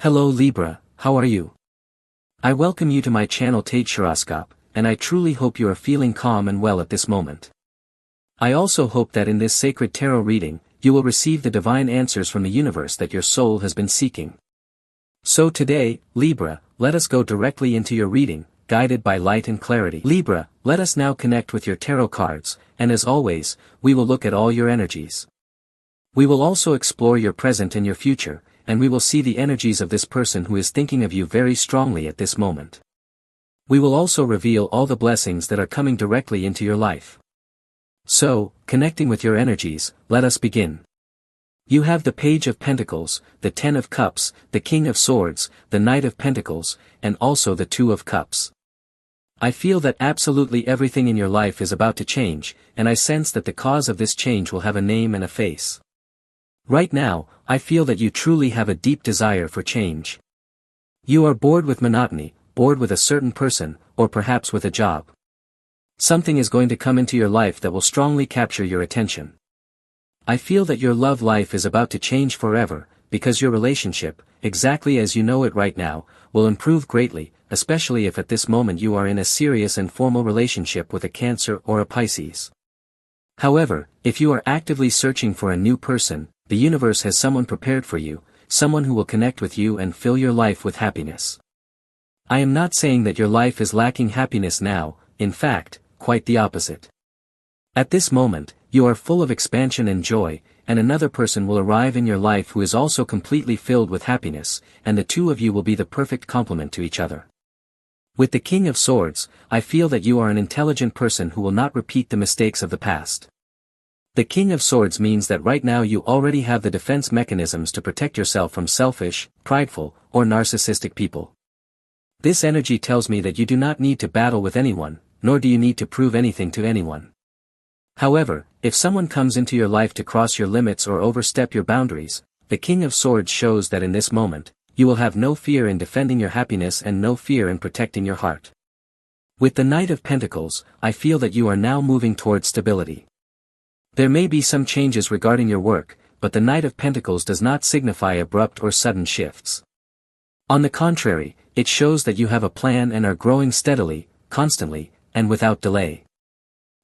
Hello Libra, how are you? I welcome you to my channel shoroscope, and I truly hope you are feeling calm and well at this moment. I also hope that in this sacred tarot reading, you will receive the divine answers from the universe that your soul has been seeking. So today, Libra, let us go directly into your reading, guided by light and clarity. Libra, let us now connect with your tarot cards, and as always, we will look at all your energies. We will also explore your present and your future, and we will see the energies of this person who is thinking of you very strongly at this moment. We will also reveal all the blessings that are coming directly into your life. So, connecting with your energies, let us begin. You have the Page of Pentacles, the Ten of Cups, the King of Swords, the Knight of Pentacles, and also the Two of Cups. I feel that absolutely everything in your life is about to change, and I sense that the cause of this change will have a name and a face. Right now, I feel that you truly have a deep desire for change. You are bored with monotony, bored with a certain person, or perhaps with a job. Something is going to come into your life that will strongly capture your attention. I feel that your love life is about to change forever, because your relationship, exactly as you know it right now, will improve greatly, especially if at this moment you are in a serious and formal relationship with a Cancer or a Pisces. However, if you are actively searching for a new person, the universe has someone prepared for you, someone who will connect with you and fill your life with happiness. I am not saying that your life is lacking happiness now, in fact, quite the opposite. At this moment, you are full of expansion and joy, and another person will arrive in your life who is also completely filled with happiness, and the two of you will be the perfect complement to each other. With the King of Swords, I feel that you are an intelligent person who will not repeat the mistakes of the past. The King of Swords means that right now you already have the defense mechanisms to protect yourself from selfish, prideful, or narcissistic people. This energy tells me that you do not need to battle with anyone, nor do you need to prove anything to anyone. However, if someone comes into your life to cross your limits or overstep your boundaries, the King of Swords shows that in this moment, you will have no fear in defending your happiness and no fear in protecting your heart. With the Knight of Pentacles, I feel that you are now moving towards stability. There may be some changes regarding your work, but the Knight of Pentacles does not signify abrupt or sudden shifts. On the contrary, it shows that you have a plan and are growing steadily, constantly, and without delay.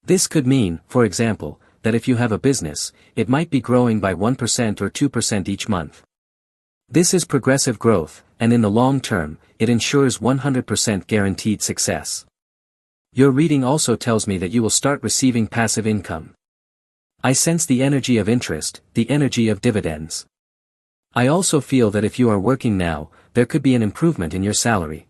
This could mean, for example, that if you have a business, it might be growing by 1% or 2% each month. This is progressive growth, and in the long term, it ensures 100% guaranteed success. Your reading also tells me that you will start receiving passive income. I sense the energy of interest, the energy of dividends. I also feel that if you are working now, there could be an improvement in your salary.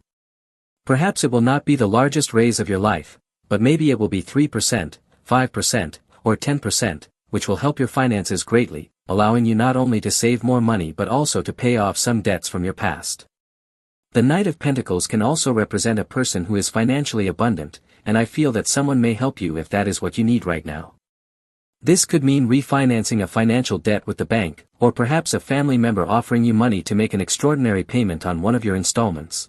Perhaps it will not be the largest raise of your life, but maybe it will be 3%, 5%, or 10%, which will help your finances greatly, allowing you not only to save more money but also to pay off some debts from your past. The Knight of Pentacles can also represent a person who is financially abundant, and I feel that someone may help you if that is what you need right now. This could mean refinancing a financial debt with the bank, or perhaps a family member offering you money to make an extraordinary payment on one of your installments.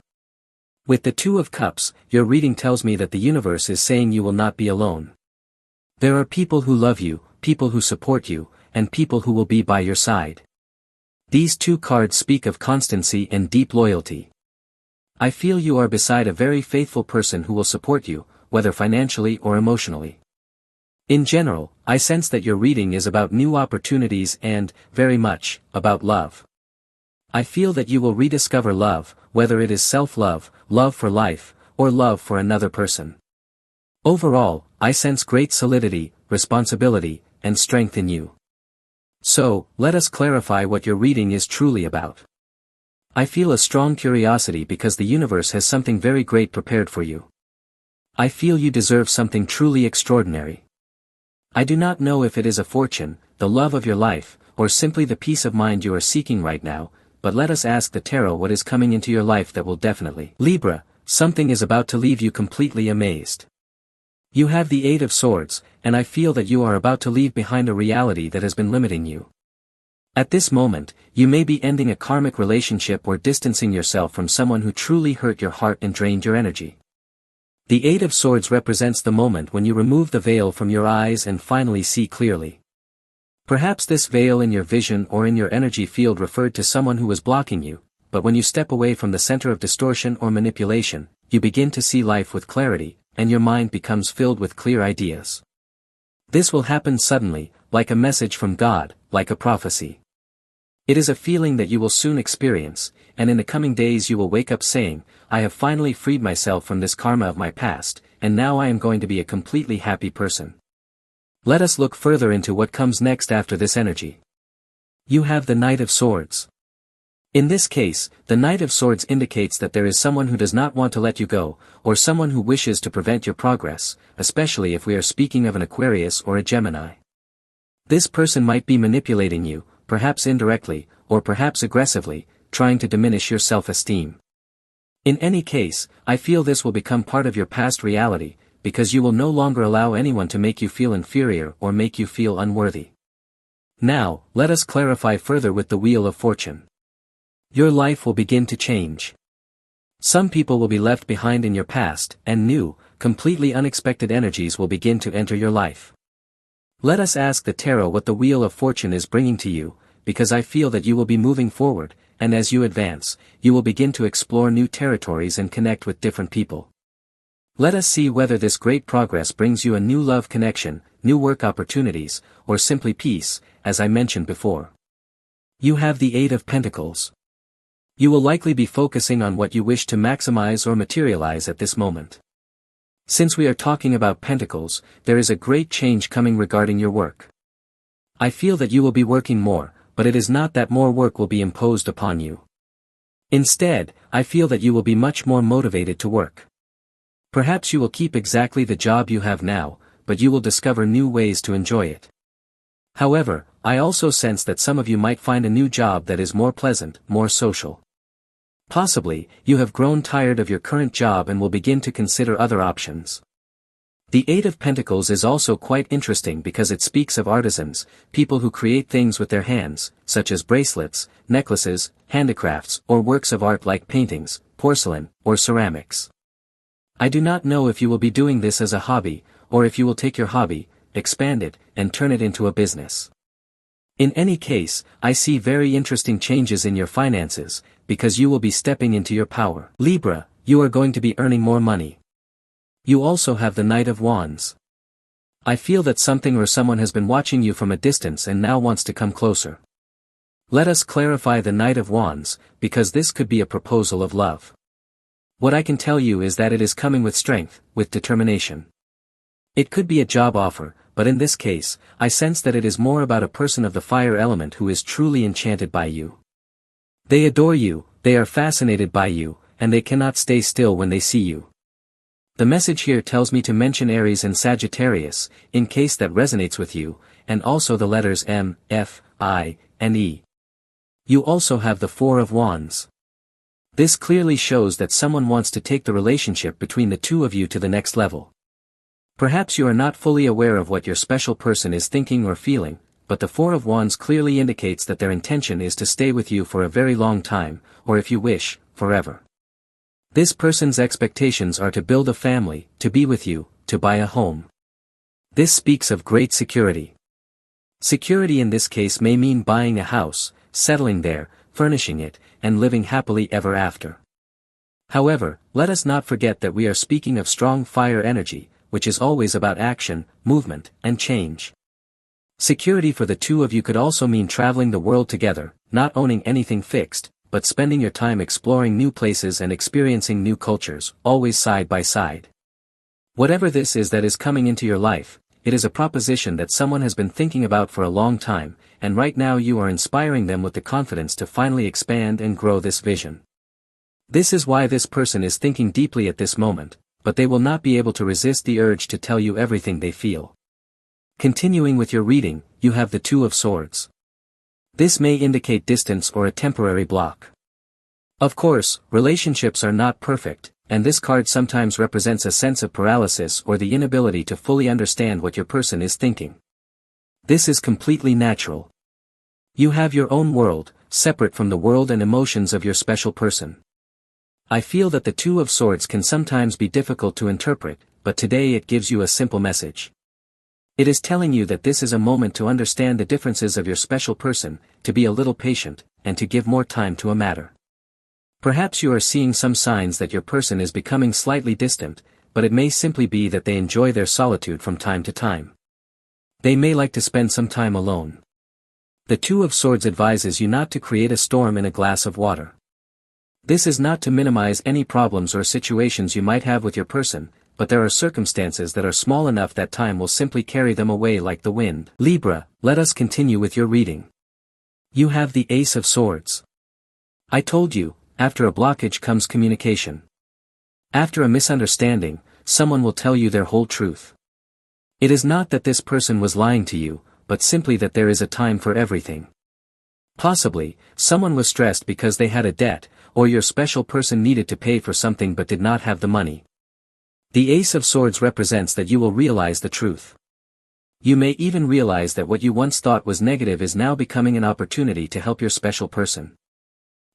With the Two of Cups, your reading tells me that the universe is saying you will not be alone. There are people who love you, people who support you, and people who will be by your side. These two cards speak of constancy and deep loyalty. I feel you are beside a very faithful person who will support you, whether financially or emotionally. In general, I sense that your reading is about new opportunities and, very much, about love. I feel that you will rediscover love, whether it is self-love, love for life, or love for another person. Overall, I sense great solidity, responsibility, and strength in you. So, let us clarify what your reading is truly about. I feel a strong curiosity because the universe has something very great prepared for you. I feel you deserve something truly extraordinary. I do not know if it is a fortune, the love of your life, or simply the peace of mind you are seeking right now, but let us ask the tarot what is coming into your life that will definitely. Libra, something is about to leave you completely amazed. You have the Eight of Swords, and I feel that you are about to leave behind a reality that has been limiting you. At this moment, you may be ending a karmic relationship or distancing yourself from someone who truly hurt your heart and drained your energy. The Eight of Swords represents the moment when you remove the veil from your eyes and finally see clearly. Perhaps this veil in your vision or in your energy field referred to someone who was blocking you, but when you step away from the center of distortion or manipulation, you begin to see life with clarity, and your mind becomes filled with clear ideas. This will happen suddenly, like a message from God, like a prophecy. It is a feeling that you will soon experience, and in the coming days you will wake up saying, I have finally freed myself from this karma of my past, and now I am going to be a completely happy person. Let us look further into what comes next after this energy. You have the Knight of Swords. In this case, the Knight of Swords indicates that there is someone who does not want to let you go, or someone who wishes to prevent your progress, especially if we are speaking of an Aquarius or a Gemini. This person might be manipulating you, perhaps indirectly, or perhaps aggressively, trying to diminish your self-esteem. In any case, I feel this will become part of your past reality, because you will no longer allow anyone to make you feel inferior or make you feel unworthy. Now, let us clarify further with the Wheel of Fortune. Your life will begin to change. Some people will be left behind in your past, and new, completely unexpected energies will begin to enter your life. Let us ask the tarot what the Wheel of Fortune is bringing to you, because I feel that you will be moving forward, and as you advance, you will begin to explore new territories and connect with different people. Let us see whether this great progress brings you a new love connection, new work opportunities, or simply peace, as I mentioned before. You have the Eight of Pentacles. You will likely be focusing on what you wish to maximize or materialize at this moment. Since we are talking about pentacles, there is a great change coming regarding your work. I feel that you will be working more, but it is not that more work will be imposed upon you. Instead, I feel that you will be much more motivated to work. Perhaps you will keep exactly the job you have now, but you will discover new ways to enjoy it. However, I also sense that some of you might find a new job that is more pleasant, more social. Possibly, you have grown tired of your current job and will begin to consider other options. The Eight of Pentacles is also quite interesting because it speaks of artisans, people who create things with their hands, such as bracelets, necklaces, handicrafts, or works of art like paintings, porcelain, or ceramics. I do not know if you will be doing this as a hobby, or if you will take your hobby, expand it, and turn it into a business. In any case, I see very interesting changes in your finances, because you will be stepping into your power. Libra, you are going to be earning more money. You also have the Knight of Wands. I feel that something or someone has been watching you from a distance and now wants to come closer. Let us clarify the Knight of Wands, because this could be a proposal of love. What I can tell you is that it is coming with strength, with determination. It could be a job offer, but in this case, I sense that it is more about a person of the fire element who is truly enchanted by you. They adore you, they are fascinated by you, and they cannot stay still when they see you. The message here tells me to mention Aries and Sagittarius, in case that resonates with you, and also the letters M, F, I, and E. You also have the Four of Wands. This clearly shows that someone wants to take the relationship between the two of you to the next level. Perhaps you are not fully aware of what your special person is thinking or feeling, but the Four of Wands clearly indicates that their intention is to stay with you for a very long time, or if you wish, forever. This person's expectations are to build a family, to be with you, to buy a home. This speaks of great security. Security in this case may mean buying a house, settling there, furnishing it, and living happily ever after. However, let us not forget that we are speaking of strong fire energy, which is always about action, movement, and change. Security for the two of you could also mean traveling the world together, not owning anything fixed, but spending your time exploring new places and experiencing new cultures, always side by side. Whatever this is that is coming into your life, it is a proposition that someone has been thinking about for a long time, and right now you are inspiring them with the confidence to finally expand and grow this vision. This is why this person is thinking deeply at this moment, but they will not be able to resist the urge to tell you everything they feel. Continuing with your reading, you have the Two of Swords. This may indicate distance or a temporary block. Of course, relationships are not perfect, and this card sometimes represents a sense of paralysis or the inability to fully understand what your person is thinking. This is completely natural. You have your own world, separate from the world and emotions of your special person. I feel that the Two of Swords can sometimes be difficult to interpret, but today it gives you a simple message. It is telling you that this is a moment to understand the differences of your special person, to be a little patient, and to give more time to a matter. Perhaps you are seeing some signs that your person is becoming slightly distant, but it may simply be that they enjoy their solitude from time to time. They may like to spend some time alone. The Two of Swords advises you not to create a storm in a glass of water. This is not to minimize any problems or situations you might have with your person, but there are circumstances that are small enough that time will simply carry them away like the wind. Libra, let us continue with your reading. You have the Ace of Swords. I told you, after a blockage comes communication. After a misunderstanding, someone will tell you their whole truth. It is not that this person was lying to you, but simply that there is a time for everything. Possibly, someone was stressed because they had a debt, or your special person needed to pay for something but did not have the money. The Ace of Swords represents that you will realize the truth. You may even realize that what you once thought was negative is now becoming an opportunity to help your special person.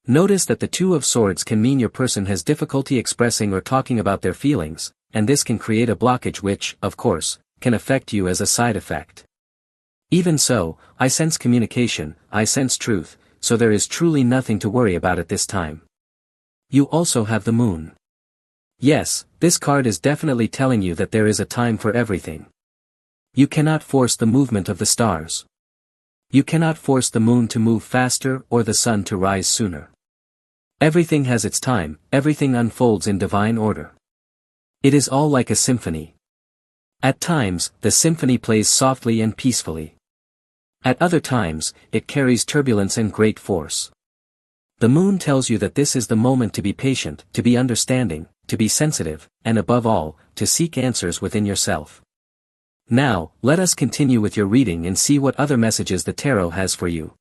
Notice that the Two of Swords can mean your person has difficulty expressing or talking about their feelings, and this can create a blockage which, of course, can affect you as a side effect. Even so, I sense communication, I sense truth, so there is truly nothing to worry about at this time. You also have the Moon. Yes, this card is definitely telling you that there is a time for everything. You cannot force the movement of the stars. You cannot force the moon to move faster or the sun to rise sooner. Everything has its time, everything unfolds in divine order. It is all like a symphony. At times, the symphony plays softly and peacefully. At other times, it carries turbulence and great force. The moon tells you that this is the moment to be patient, to be understanding, to be sensitive, and above all, to seek answers within yourself. Now, let us continue with your reading and see what other messages the tarot has for you.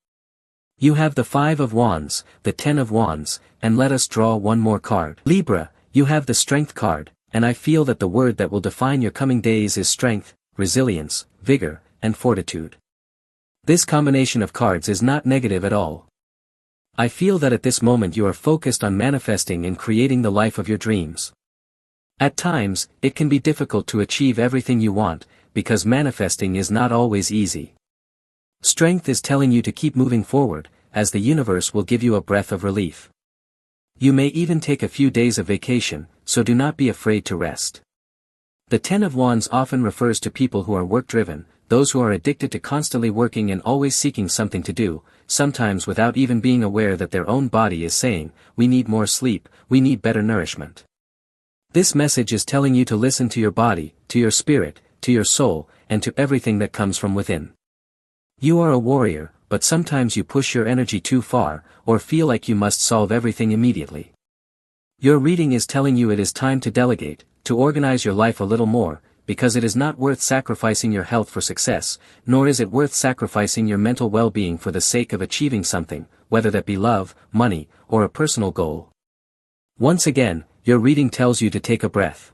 You have the Five of Wands, the Ten of Wands, and let us draw one more card. Libra, you have the Strength card, and I feel that the word that will define your coming days is strength, resilience, vigor, and fortitude. This combination of cards is not negative at all. I feel that at this moment you are focused on manifesting and creating the life of your dreams. At times, it can be difficult to achieve everything you want, because manifesting is not always easy. Strength is telling you to keep moving forward, as the universe will give you a breath of relief. You may even take a few days of vacation, so do not be afraid to rest. The Ten of Wands often refers to people who are work-driven, those who are addicted to constantly working and always seeking something to do, sometimes without even being aware that their own body is saying, "We need more sleep, we need better nourishment." This message is telling you to listen to your body, to your spirit, to your soul, and to everything that comes from within. You are a warrior, but sometimes you push your energy too far, or feel like you must solve everything immediately. Your reading is telling you it is time to delegate, to organize your life a little more, because it is not worth sacrificing your health for success, nor is it worth sacrificing your mental well-being for the sake of achieving something, whether that be love, money, or a personal goal. Once again, your reading tells you to take a breath.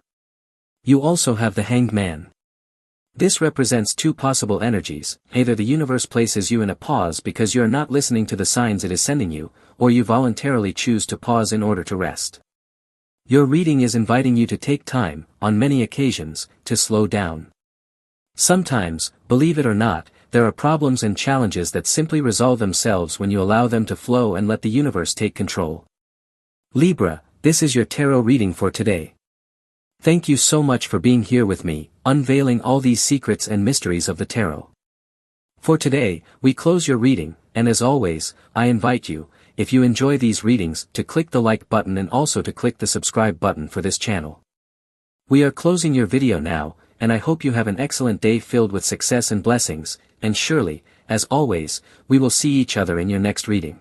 You also have the Hanged Man. This represents two possible energies: either the universe places you in a pause because you are not listening to the signs it is sending you, or you voluntarily choose to pause in order to rest. Your reading is inviting you to take time, on many occasions, to slow down. Sometimes, believe it or not, there are problems and challenges that simply resolve themselves when you allow them to flow and let the universe take control. Libra, this is your tarot reading for today. Thank you so much for being here with me, unveiling all these secrets and mysteries of the tarot. For today, we close your reading, and as always, I invite you, if you enjoy these readings, to click the like button and also to click the subscribe button for this channel. We are closing your video now, and I hope you have an excellent day filled with success and blessings, and surely, as always, we will see each other in your next reading.